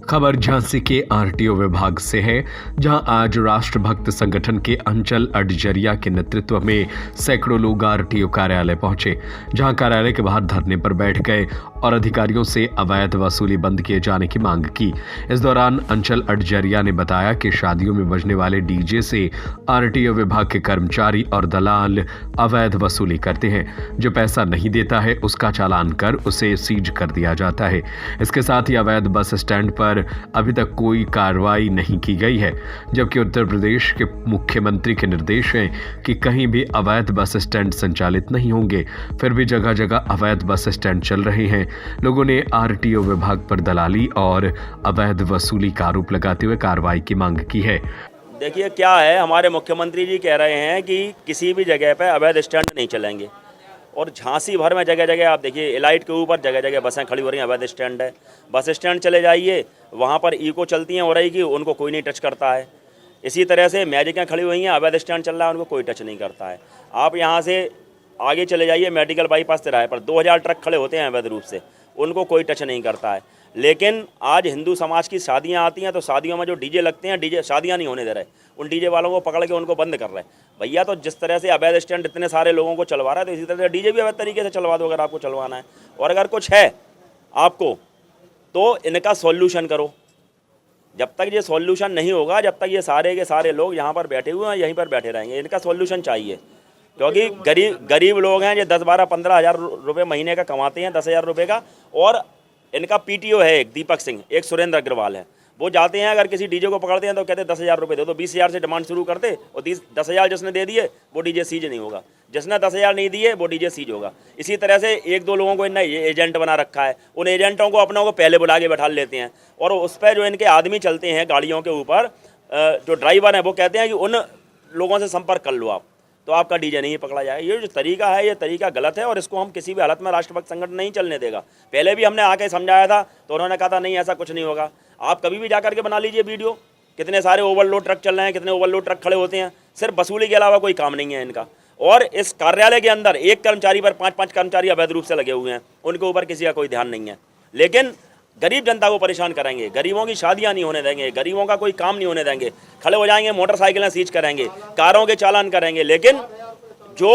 खबर झांसी के आरटीओ विभाग से है, जहां आज राष्ट्रभक्त संगठन के अंचल अडजरिया के नेतृत्व में सैकड़ों लोग आरटीओ कार्यालय पहुंचे, जहां कार्यालय के बाहर धरने पर बैठ गए और अधिकारियों से अवैध वसूली बंद किए जाने की मांग की। इस दौरान अंचल अडजरिया ने बताया कि शादियों में बजने वाले डीजे से आरटीओ विभाग के कर्मचारी और दलाल अवैध वसूली करते हैं। जो पैसा नहीं देता है उसका चालान कर उसे सीज कर दिया जाता है। इसके साथ ही अवैध बस स्टैंड पर अभी तक कोई कार्रवाई नहीं की गई है, जबकि उत्तर प्रदेश के मुख्यमंत्री के निर्देश हैं कि कहीं भी अवैध बस स्टैंड संचालित नहीं होंगे। फिर भी जगह जगह अवैध बस स्टैंड चल रहे हैं। लोगों ने आरटीओ विभाग पर दलाली और अवैध वसूली का आरोप लगाते हुए कार्रवाई की मांग की है। देखिए क्या है, हमारे मुख्यमंत्री जी कह रहे हैं कि किसी भी जगह पर अवैध स्टैंड नहीं चलेंगे, और झांसी भर में जगह जगह आप देखिए इलाइट के ऊपर जगह जगह बसें खड़ी हो रही हैं, अवैध स्टैंड है। बस स्टैंड चले जाइए, वहाँ पर इको चलती हैं हो रही कि उनको कोई नहीं टच करता है। इसी तरह से मैजिकें खड़ी हुई हैं, अवैध स्टैंड चल रहा है, उनको कोई टच नहीं करता है। आप यहाँ से आगे चले जाइए मेडिकल बाईपास तिराहे पर 2000 ट्रक खड़े होते हैं अवैध रूप से, उनको कोई टच नहीं करता है। लेकिन आज हिंदू समाज की शादियां आती हैं तो शादियों में जो डीजे लगते हैं, डीजे शादियां नहीं होने दे रहे, उन डीजे वालों को पकड़ के उनको बंद कर रहे हैं। भैया तो जिस तरह से अवैध स्टैंड इतने सारे लोगों को चलवा रहा है, तो इसी तरह से डीजे भी अवैध तरीके से चलवा दो अगर आपको चलवाना है। और अगर कुछ है आपको तो इनका सॉल्यूशन करो। जब तक ये सॉल्यूशन नहीं होगा, जब तक ये सारे के सारे लोग यहाँ पर बैठे हुए हैं यहीं पर बैठे रहेंगे। इनका सॉल्यूशन चाहिए, क्योंकि गरीब लोग हैं, ये 10, 12, 15 हज़ार रुपये महीने का कमाते हैं, 10,000 रुपये का। और इनका पीटीओ है एक दीपक सिंह, एक सुरेंद्र अग्रवाल है, वो जाते हैं अगर किसी डीजे को पकड़ते हैं तो कहते हैं 10,000 रुपये दो, तो 20,000 से डिमांड शुरू करते, और 10,000 जिसने दे दिए वो डीजे सीज नहीं होगा, जिसने 10,000 नहीं दिए वो डीजे सीज होगा। इसी तरह से 1-2 लोगों को इन्हें एजेंट बना रखा है, उन एजेंटों को अपनों को पहले बुला के बैठा लेते हैं, और उस पर जो इनके आदमी चलते हैं गाड़ियों के ऊपर, जो ड्राइवर हैं वो कहते हैं कि उन लोगों से संपर्क कर लो आप, तो आपका डीजे नहीं पकड़ा जाएगा। ये जो तरीका है, ये तरीका गलत है, और इसको हम किसी भी हालत में राष्ट्रभक्त संगठन नहीं चलने देगा। पहले भी हमने आके समझाया था तो उन्होंने कहा था नहीं ऐसा कुछ नहीं होगा। आप कभी भी जाकर के बना लीजिए वीडियो, कितने सारे ओवरलोड ट्रक चल रहे हैं, कितने ओवरलोड ट्रक खड़े होते हैं, सिर्फ वसूली के अलावा कोई काम नहीं है इनका। और इस कार्यालय के अंदर एक कर्मचारी पर 5-5 कर्मचारी अवैध रूप से लगे हुए हैं, उनके ऊपर किसी का कोई ध्यान नहीं है। लेकिन गरीब जनता को परेशान करेंगे, गरीबों की शादियां नहीं होने देंगे, गरीबों का कोई काम नहीं होने देंगे, खड़े हो जाएंगे, मोटरसाइकिलें सीज करेंगे, कारों के चालान करेंगे। लेकिन जो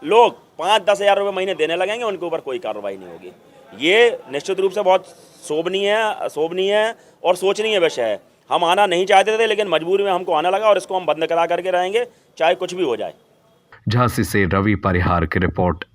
लोग 5-10 हज़ार रुपये महीने देने लगेंगे उनके ऊपर कोई कार्रवाई नहीं होगी। ये निश्चित रूप से बहुत शोभनीय है और सोचनीय विषय है। हम आना नहीं चाहते थे, लेकिन मजबूरी में हमको आना लगा, और इसको हम बंद करा करके रहेंगे चाहे कुछ भी हो जाए। झांसी से रवि परिहार की रिपोर्ट।